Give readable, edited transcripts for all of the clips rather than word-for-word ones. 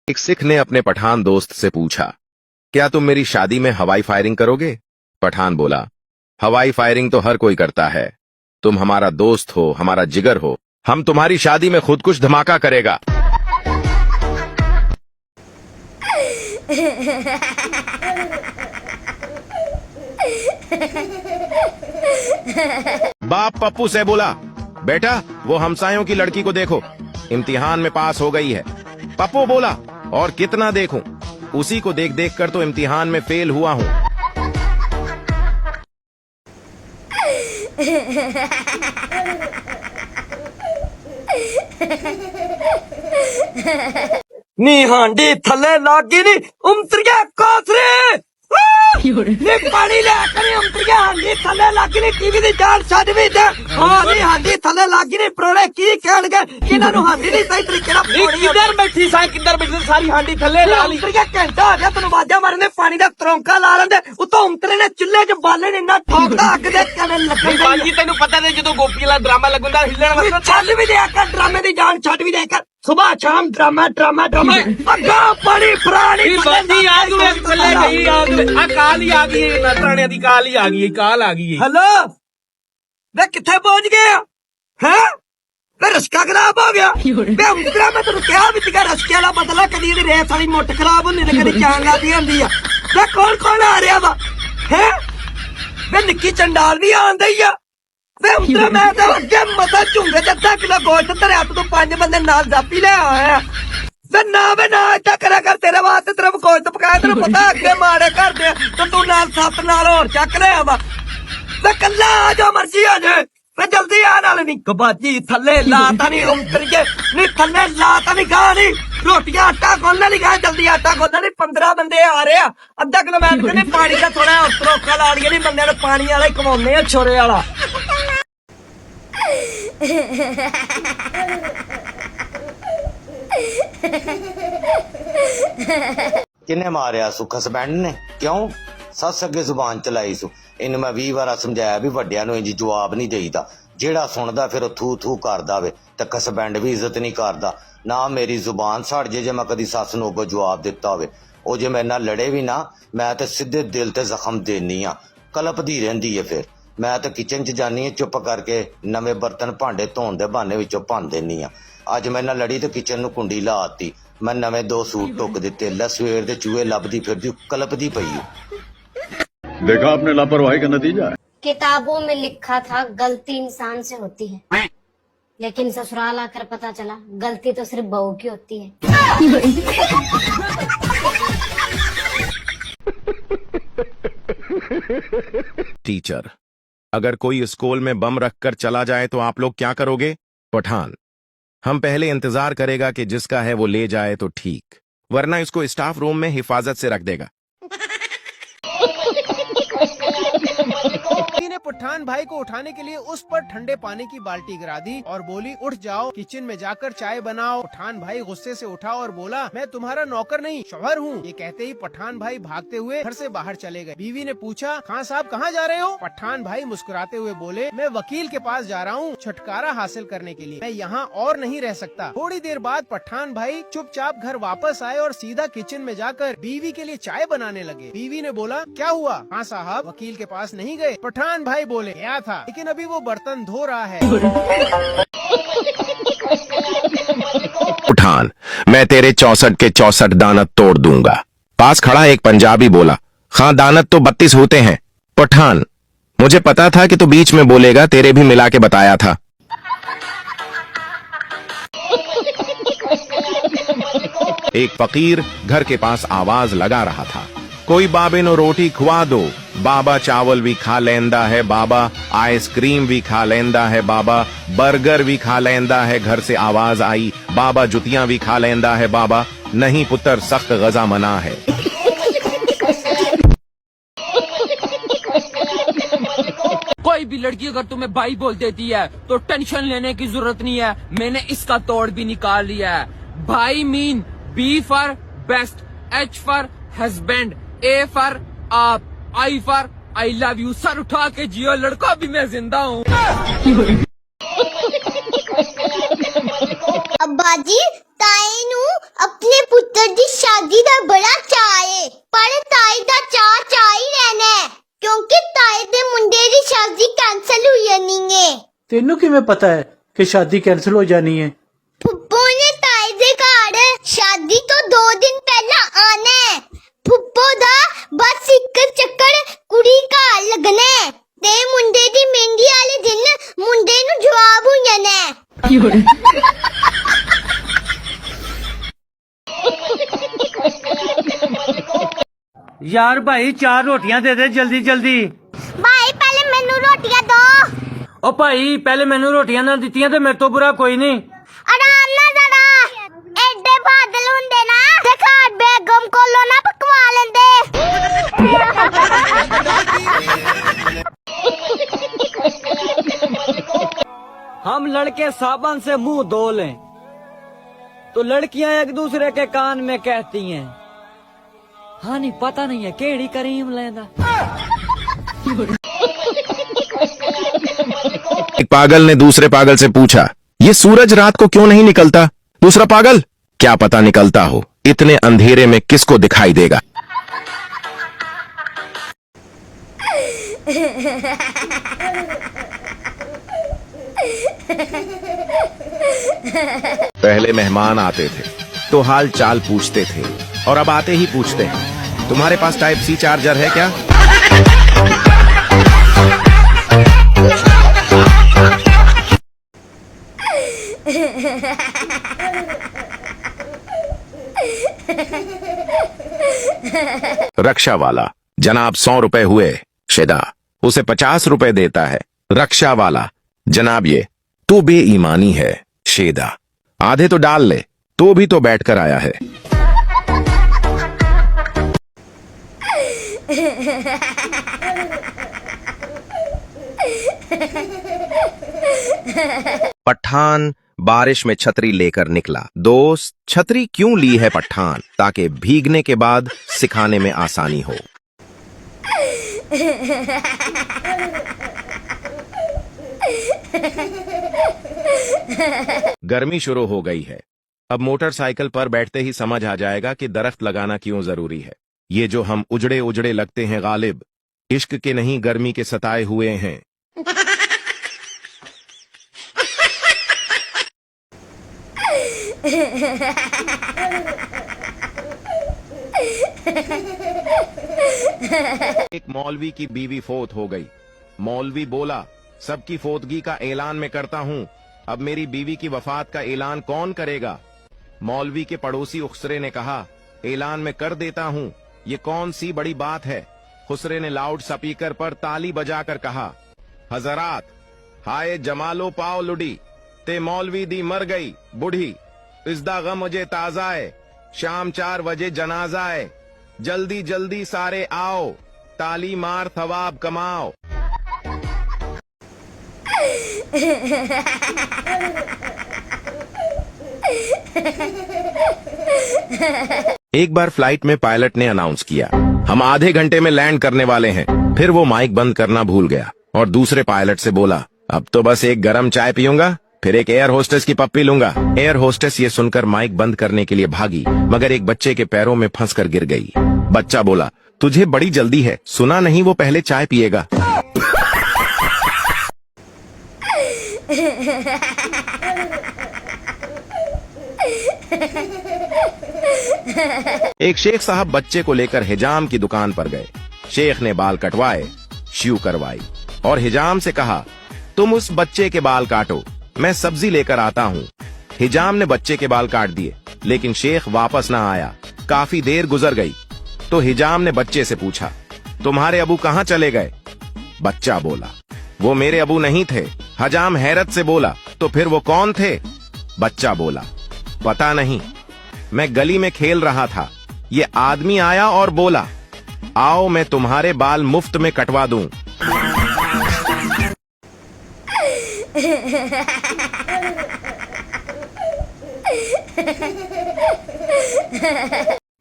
एक सिख ने अपने पठान दोस्त से पूछा, क्या तुम मेरी शादी में हवाई फायरिंग करोगे? पठान बोला, हवाई फायरिंग तो हर कोई करता है। तुम हमारा दोस्त हो, हमारा जिगर हो, हम तुम्हारी शादी में खुद कुछ धमाका करेगा। बाप पप्पू से बोला, बेटा वो हमसायों की लड़की को देखो, इम्तिहान में पास हो गई है। पप्पू बोला, और कितना देखूं, उसी को देख देख कर तो इम्तिहान में फेल हुआ हूं। नी हांडी थले लागी नी उमतर गया कोसरे नी पानी लेकर उमतर गया हांडी थले लागी नी टीवी दी जान छड़ भी दे। हां नी हांडी थले लागी नी प्रोड़े की कहण गए किना नु हांडी नहीं सही तरीके नाल पानी किधर बैठी सा किधर बैठी सारी हांडी थले ला ली। उमतर गया घंटा हो गया तन्नू बाजा मारने पानी दा तरौंका ला लेंदे उतो उमतरे ने चुल्हे च बाले ने इन्ना ठोकदा अग दे कने लगन बाजी तेनू पता नहीं जदों गोपी वाला ड्रामा लगुंदा हिलण वाला छड़ भी दे कर ड्रामे दी जान छड़ भी दे कर सुबह शाम ड्रामा ड्रामा ड्रामा अगा बड़ी पुरानी बंदी आग में थले गई आग में आ काल ही आ गई है नटराने दी काल ही आ गई है काल आ गई है। हेलो वे किथे पहुंच गए हैं? वे रस्का खराब हो गया वे उमतरा मैं तेनू क्या भी तेरा रस्के वाला बदला कदी दी रेस वाली मोट खराब होंदी ते कदी चांग लादी होंदी आ। वे कौन कौन आ रहा वा हैं? वे निक्की चंडाल भी आंदी आ वे उमतरा मैं तो अगे मता झुंगे ते 10 किलो गोश्त धरिया तू 5 बंदे नाल जापी ले आया वे ना इतना करा कर तेरे वास्ते तेरे गोश्त पकाया तेरे पता अगे माड़े कर दे तो तू नाल 7 नाल होर चक ले आवा वे कल्ला आ जो मर्जी आ जाए वे जल्दी आ नाल नी कबाजी थले लाता नहीं उमतर के नी थले लाता नहीं गा नहीं रोटियां आटा खोलना नहीं गा जल्दी आटा खोलना नहीं 15 बंदे आ रहे हैं अद्धा किलोमीटर ने पानी का थोड़ा और त्रोखा ला रही नहीं बंदे ने पानी वाला ही कमाने हैं छोरे वाला। किन्ने मारिया सु खसबैंड ने क्यों सस अगे जुबान चलाई सु इन मैं 20 बार समझाया भी वड्डियां नूं इंज जवाब नहीं देईदा जेड़ा सुनदा फिर थू थू करदा वे ते खसबैंड भी इज्जत नहीं करदा ना मेरी जुबान सड़ जे मैं कदी सस नूं अगों जवाब दिता होवे ओ जे मेरे नाल लड़े भी ना मैं ते सीधे दिल ते जख्म देनी आ कलपदी रहिंदी है फिर मैं तो किचन च जानी है चुप करके नवे बर्तन भांडे धोन दे बहाने विचों भन देनी आ। अज मैं नाल लड़ी तो किचन नूं कुंडी लाती मैं नवे 2 सूट टुक दिते लै सवेर दे चूहे लभदी फिरदी कलपदी पई। देखा आपने लापरवाही का नतीजा है। किताबों में लिखा था गलती इंसान से होती है लेकिन ससुराल आकर पता चला गलती तो सिर्फ बहू की होती है। टीचर, अगर कोई स्कूल में बम रखकर चला जाए तो आप लोग क्या करोगे? पठान, हम पहले इंतजार करेगा कि जिसका है वो ले जाए तो ठीक, वरना इसको स्टाफ रूम में हिफाजत से रख देगा। ने पठान भाई को उठाने के लिए उस पर ठंडे पानी की बाल्टी गिरा दी और बोली, उठ जाओ किचन में जाकर चाय बनाओ। पठान भाई गुस्से से उठा और बोला, मैं तुम्हारा नौकर नहीं शौहर हूँ। ये कहते ही पठान भाई भागते हुए घर से बाहर चले गए। बीवी ने पूछा, खान साहब कहाँ जा रहे हो? पठान भाई मुस्कुराते हुए बोले, मैं वकील के पास जा रहा हूँ छुटकारा हासिल करने के लिए, मैं यहाँ और नहीं रह सकता। थोड़ी देर बाद पठान भाई चुपचाप घर वापस आए और सीधा किचन में जाकर बीवी के लिए चाय बनाने लगे। बीवी ने बोला, क्या हुआ? हाँ साहब, वकील के पास नहीं गए? पठान भाई बोले, गया था लेकिन अभी वो बर्तन धो रहा है। पठान, मैं तेरे 64 के 64 दानत तोड़ दूंगा। पास खड़ा एक पंजाबी बोला, हाँ दानत तो 32 होते हैं। पठान, मुझे पता था कि तू बीच में बोलेगा, तेरे भी मिला के बताया था। एक फकीर घर के पास आवाज लगा रहा था, कोई बाबे नो रोटी खुआ दो। बाबा चावल भी खा लेंदा है, बाबा आइसक्रीम भी खा लेंदा है, बाबा बर्गर भी खा लेंदा है। घर से आवाज आई, बाबा जुतियां भी खा लेंदा है, बाबा नहीं पुत्र सख्त गजा मना है। कोई भी लड़की अगर तुम्हें भाई बोल देती है तो टेंशन लेने की जरूरत नहीं है, मैंने इसका तोड़ भी निकाल लिया है। भाई mean B for best, H for husband, A for आप, I for I love you. Sir उठा के जियो लड़का भी मैं जिंदा हूँ। अब्बा जी ताए नू अपने पुत्र पुत्र दी शादी दा बड़ा चाऽ है पर ताई दा चाऽ ही रहना है क्योंकि ताई दे मुंडे दी शादी कैंसल हो जानी है। तेनू किवें पता है कि शादी कैंसिल हो जानी है? फुप्पो ने ताई दे घर शादी तो 2 दिन पहला आना है। फुप्पो दा बस एक चक्कर कुड़ी घर लगना है ते मुंडे दी मेहंदी वाले दिन मुंडे नू जवाब हो जाना है। यार भाई 4 रोटियां दे दे जल्दी जल्दी। भाई पहले मेनू रोटियां दो। ओ भाई पहले मैनू रोटियां ना दित्तियां ते मेरे तो बुरा कोई नहीं। आराम ना जरा एडे बादल हुंदे ना ते घर बेगम कोलों ना पकवा लेंदे। हम लड़के साबुन से मुंह धो लें तो लड़कियां एक दूसरे के कान में कहती हैं हाँ नहीं पता नहीं है केड़ी करीम लेंदा। एक पागल ने दूसरे पागल से पूछा, ये सूरज रात को क्यों नहीं निकलता? दूसरा पागल, क्या पता निकलता हो, इतने अंधेरे में किसको दिखाई देगा। पहले मेहमान आते थे तो हाल चाल पूछते थे और अब आते ही पूछते हैं तुम्हारे पास टाइप सी चार्जर है क्या? रक्षा वाला, जनाब 100 रुपए हुए। शेदा उसे 50 रुपए देता है। रक्षा वाला, जनाब ये तो बेईमानी है। शेदा आधे तो डाल ले, तो भी तो बैठकर आया है। पठान बारिश में छतरी लेकर निकला। दोस्त, छतरी क्यों ली है पठान? ताकि भीगने के बाद सिखाने में आसानी हो। गर्मी शुरू हो गई है। अब मोटरसाइकिल पर बैठते ही समझ आ जाएगा कि दरख्त लगाना क्यों जरूरी है। ये जो हम उजड़े उजड़े लगते हैं गालिब, इश्क के नहीं गर्मी के सताए हुए हैं। एक मौलवी की बीवी फोत हो गई। मौलवी बोला, सबकी फोतगी का ऐलान मैं करता हूँ, अब मेरी बीवी की वफात का ऐलान कौन करेगा? मौलवी के पड़ोसी उखसरे ने कहा, ऐलान मैं कर देता हूँ, ये कौन सी बड़ी बात है? खुसरे ने लाउड स्पीकर पर ताली बजाकर कहा, हजरात, हाय जमालो पाओ लुडी, ते मौलवी दी मर गई बूढ़ी, इजदा गम मुझे ताजा है, शाम 4 बजे जनाजा है, जल्दी जल्दी सारे आओ, ताली मार थवाब कमाओ। एक बार फ्लाइट में पायलट ने अनाउंस किया, हम आधे घंटे में लैंड करने वाले हैं। फिर वो माइक बंद करना भूल गया और दूसरे पायलट से बोला, अब तो बस एक गरम चाय पीऊंगा, फिर एक एयर होस्टेस की पप्पी लूंगा। एयर होस्टेस ये सुनकर माइक बंद करने के लिए भागी, मगर एक बच्चे के पैरों में फंसकर गिर गई। बच्चा बोला, तुझे बड़ी जल्दी है, सुना नहीं वो पहले चाय पिएगा। एक शेख साहब बच्चे को लेकर हिजाम की दुकान पर गए। शेख ने बाल कटवाए, श्यू करवाई और हिजाम से कहा, तुम उस बच्चे के बाल काटो, मैं सब्जी लेकर आता हूँ। हिजाम ने बच्चे के बाल काट दिए, लेकिन शेख वापस ना आया। काफी देर गुजर गई तो हिजाम ने बच्चे से पूछा, तुम्हारे अबू कहाँ चले गए? बच्चा बोला, वो मेरे अबू नहीं थे। हिजाम हैरत से बोला, तो फिर वो कौन थे? बच्चा बोला, पता नहीं, मैं गली में खेल रहा था, ये आदमी आया और बोला, आओ मैं तुम्हारे बाल मुफ्त में कटवा दूं।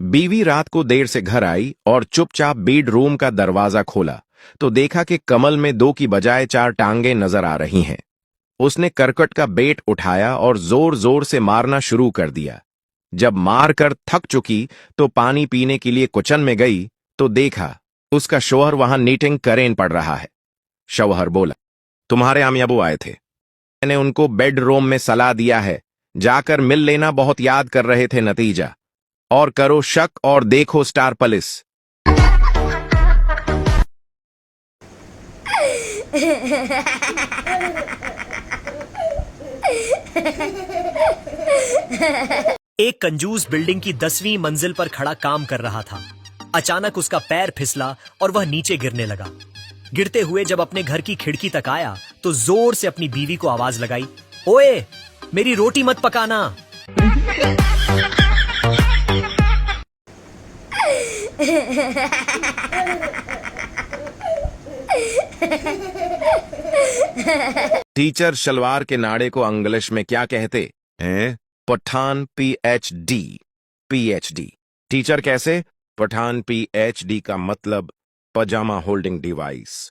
बीवी रात को देर से घर आई और चुपचाप बेडरूम का दरवाजा खोला तो देखा कि कमल में 2 की बजाय 4 टांगे नजर आ रही हैं। उसने करकट का बेट उठाया और जोर जोर से मारना शुरू कर दिया। जब मार कर थक चुकी तो पानी पीने के लिए किचन में गई तो देखा उसका शौहर वहां नीटिंग करेन पड़ रहा है। शौहर बोला, तुम्हारे अमियाबू आए थे, मैंने उनको बेडरूम में सलाह दिया है, जाकर मिल लेना, बहुत याद कर रहे थे नतीजा, और करो शक और देखो स्टार पुलिस। एक कंजूस बिल्डिंग की 10वीं मंजिल पर खड़ा काम कर रहा था। अचानक उसका पैर फिसला और वह नीचे गिरने लगा। गिरते हुए जब अपने घर की खिड़की तक आया तो जोर से अपनी बीवी को आवाज लगाई, ओए मेरी रोटी मत पकाना। टीचर शलवार के नाड़े को इंग्लिश में क्या कहते हैं? पठान PhD। PhD टीचर कैसे? पठान PhD का मतलब पजामा होल्डिंग डिवाइस।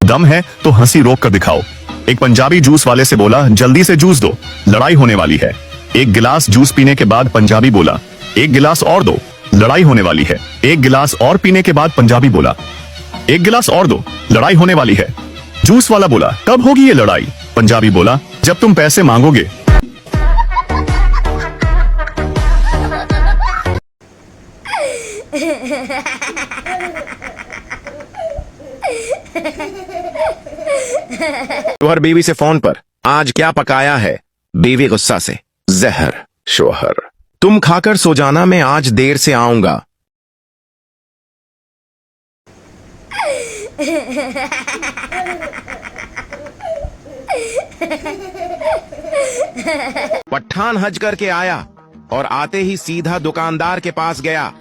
दम है तो हंसी रोक कर दिखाओ। एक पंजाबी जूस वाले से बोला, जल्दी से जूस दो, लड़ाई होने वाली है। एक गिलास जूस पीने के बाद पंजाबी बोला, एक गिलास और दो, लड़ाई होने वाली है। एक गिलास और पीने के बाद पंजाबी बोला, एक गिलास और दो, लड़ाई होने वाली है। जूस वाला बोला, कब होगी ये लड़ाई? पंजाबी बोला, जब तुम पैसे मांगोगे। शोहर बीवी से फोन पर, आज क्या पकाया है? बीवी गुस्सा से, जहर। शोहर, तुम खाकर सो जाना, मैं आज देर से आऊंगा। पठान हज करके आया और आते ही सीधा दुकानदार के पास गया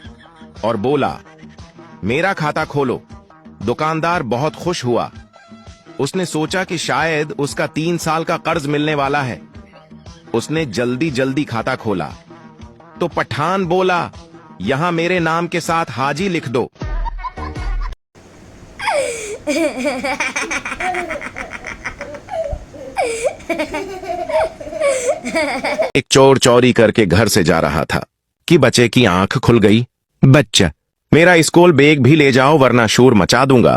और बोला, मेरा खाता खोलो। दुकानदार बहुत खुश हुआ। उसने सोचा कि शायद उसका 3 साल का कर्ज मिलने वाला है। उसने जल्दी जल्दी खाता खोला तो पठान बोला, यहां मेरे नाम के साथ हाजी लिख दो। एक चोर चोरी करके घर से जा रहा था कि बच्चे की आंख खुल गई। बच्चा, मेरा स्कूल बैग भी ले जाओ वरना शोर मचा दूंगा।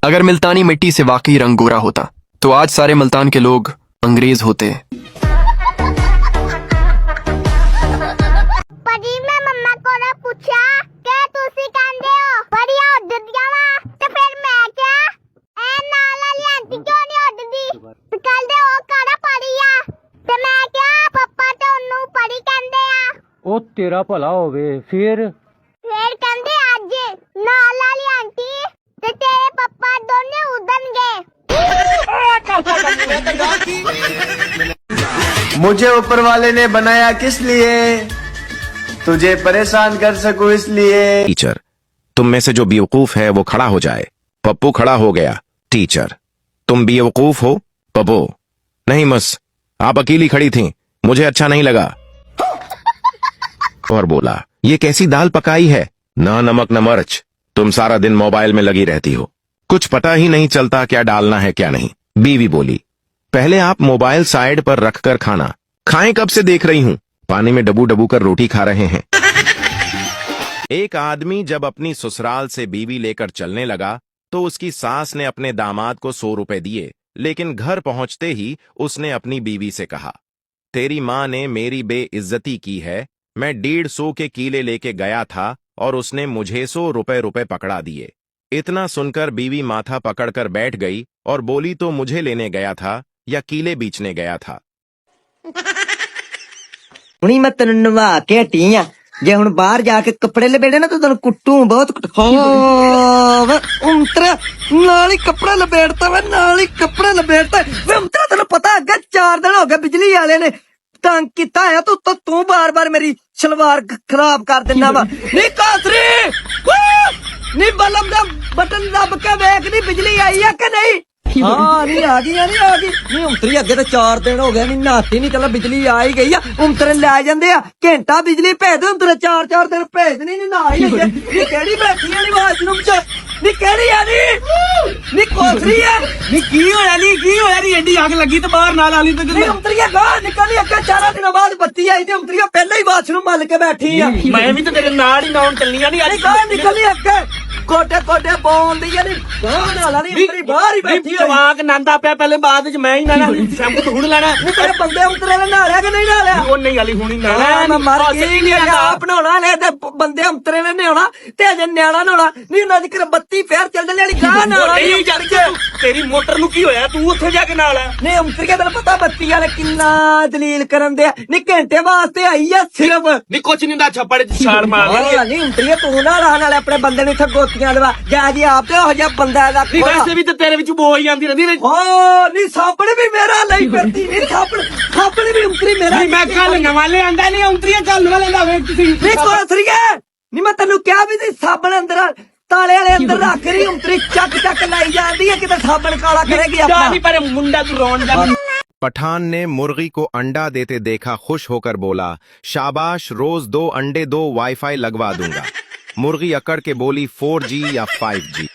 अगर मुल्तानी मिट्टी से वाकई रंग गोरा होता तो आज सारे मुल्तान के लोग अंग्रेज होते। परी मैं मम्मा को ना पूछा के तुसी कहंदे हो बढ़िया उड़ दिया वा ते फिर मैं क्या ए नाल वाली आंटी क्यों नहीं उड़दी? कहंदे ओ काड़ा पड़िया ते मैं क्या पप्पा ते ओनू पड़ी कहंदे आ। ओ तेरा भला होवे। फिर कहंदे आज नाल वाली आंटी ते तेरे पप्पा दोनों उड़नगे। मुझे ऊपर वाले ने बनाया किस लिए? तुझे परेशान कर सकूं इसलिए। टीचर, तुम में से जो बेवकूफ है वो खड़ा हो जाए। पप्पू खड़ा हो गया। टीचर, तुम बेवकूफ हो? पप्पू, नहीं मिस, आप अकेली खड़ी थी, मुझे अच्छा नहीं लगा। और बोला, ये कैसी दाल पकाई है, ना नमक न मिर्च। तुम सारा दिन मोबाइल में लगी रहती हो, कुछ पता ही नहीं चलता क्या डालना है क्या नहीं। बीवी बोली, पहले आप मोबाइल साइड पर रखकर खाना खाएं, कब से देख रही हूं, पानी में डबू डबू कर रोटी खा रहे हैं। एक आदमी जब अपनी ससुराल से बीवी लेकर चलने लगा तो उसकी सास ने अपने दामाद को 100 रुपए दिए, लेकिन घर पहुंचते ही उसने अपनी बीवी से कहा, तेरी माँ ने मेरी बेइज्जती की है। मैं 150 के कीले लेके गया था और उसने मुझे 100 रुपए पकड़ा दिए। इतना सुनकर बीवी माथा पकड़कर बैठ गई और बोली, तो मुझे लेने गया था या कीले बेचने गया था? हुणी मैं तेन नवा के हटी आ, जे हुण बाहर जाके कपड़े लपेटे ना तो तेन कुट्टू बहुत उमतरा नाल ही कपड़ा लपेटता वा, नाल ही कपड़ा लपेटता वे उमतरा। तेन पता अगे 4 दिन हो गए बिजली वाले ने तंग किता है, तो तू बार बार मेरी सलवार खराब कर देना वा। नी कासरी नी बल्ब दा बटन दब के वेख नी बिजली आई है कि नहीं। हाँ नहीं आ गई नहीं उमतरी अगे तो 4 दिन हो गए नहीं नहाती नहीं चलो बिजली आ ही गई आ उमतरे लै जांदे आ घंटा बिजली भेज दे उमतरे 4 दिन भेजनी नहीं नहा ही गई नी केड़ी बैठी है नी वाशरूम च नी केड़ी है नी कोसरी है नी की होया नी एडी आग लगी तो बाहर नाल आली तो नी उमतरिया गां निकली अगे 4 दिन बाद बत्ती आई ते उमतरिया पहले ही वाशरूम मल के बैठी आ मैं भी तो तेरे नाल ही नाउन चलनियां नी अरे गां निकली अगे कोटे कोटे बोल दी यानी गां नाला नी उमतरी बाहर ही बैठी है जवाक नंदा पे पहले बाद च मैं ही नाना शैम्पू तो हुण लेना नी तेरे बंदे उमतरे ने नहा लिया कि नहीं नहा लिया ਉਹ ਨਹੀਂ ਵਾਲੀ ਹੁਣੀ ਨਾ ਮੈਂ ਮਰ ਗਈ ਨਹੀਂ ਆਪ ਨਹਾਉਣਾ ਲੈ ਤੇ ਬੰਦੇ ਅੰਤਰੇ ਨੇ ਨਹਾਉਣਾ ਤੇ ਅਜੇ ਨਿਆਣਾ ਨਹਾਉਣਾ ਨਹੀਂ ਉਹਨਾਂ ਦੀ ਕਰ ਬੱਤੀ ਫੇਰ ਚੱਲ ਜਣੀ ਵਾਲੀ ਗਾਹ ਨਹਾਉਣਾ ਨਹੀਂ ਜੜ ਕੇ ਤੇਰੀ ਮੋਟਰ ਨੂੰ ਕੀ ਹੋਇਆ ਤੂੰ ਉੱਥੇ ਜਾ ਕੇ ਨਾਲ ਆ ਨਹੀਂ ਅੰਤਰੀਆ ਤੈਨੂੰ ਪਤਾ ਬੱਤੀ ਵਾਲੇ ਕਿੰਨਾ ਦਲੀਲ ਕਰਨ ਦੇ ਨਹੀਂ ਘੰਟੇ ਵਾਸਤੇ ਆਈ ਆ ਸਿਰਫ ਨਹੀਂ ਕੁਛ ਨਹੀਂ ਦਾ ਛੱਪੜ ਚ ਛਾਲ ਮਾਰ ਨਹੀਂ ਅੰਤਰੀਆ ਤੂੰ ਨਾ ਰਹਿਣ ਵਾਲੇ ਆਪਣੇ ਬੰਦੇ ਨੂੰ ਇੱਥੇ ਗੋਤੀਆਂ ਲਵਾ ਜਾ ਜੀ ਆਪ ਤੇ ਉਹ ਜਿਹਾ ਬੰਦਾ ਦਾ ਵੈਸੇ ਵੀ ਤੇ ਤੇਰੇ ਵਿੱਚ ਬੋ ਹੀ ਆਂਦੀ ਰਹਿੰਦੀ ਓ ਨਹੀਂ ਸਾਪੜ ਵੀ ਮੇਰਾ ਲਈ ਫਿਰਦੀ ਨਹੀਂ ਸਾਪੜ ਵੀ ਅੰਤਰੀ ਮੇਰਾ ਮੈਂ ਕੱਲ ਨਵਾਂ ਲੈ ਆਂਦਾ ਨਹੀਂ ਅੰਤਰੀਆ ਕੱਲ ਵਾਲੇ ਦਾ ਵੇਖ ਤੁਸੀਂ ਨਹੀਂ ਕੋਸਰੀਏ ਨਹੀਂ ਮੈਂ ਤੈਨੂੰ ਕਿਹਾ ਵੀ ਸੀ ਸਾਬਣ ਅੰਦਰ ਤਾਲੇ ਵਾਲੇ ਅੰਦਰ ਰੱਖ ਰਹੀ ਉਂਤਰੀ ਚੱਕ ਲਾਈ ਜਾਂਦੀ ਹੈ ਕਿਤੇ ਸਾਬਣ ਕਾਲਾ ਕਰੇਗੀ ਆਪਣਾ ਨਹੀਂ ਪਰ ਮੁੰਡਾ ਤੂੰ ਰੋਣ ਜਾ पठान ने मुर्गी को अंडा देते देखा खुश होकर बोला शाबाश रोज 2 अंडे 2 वाईफाई लगवा दूंगा मुर्गी अकड़ के बोली 4G या 5G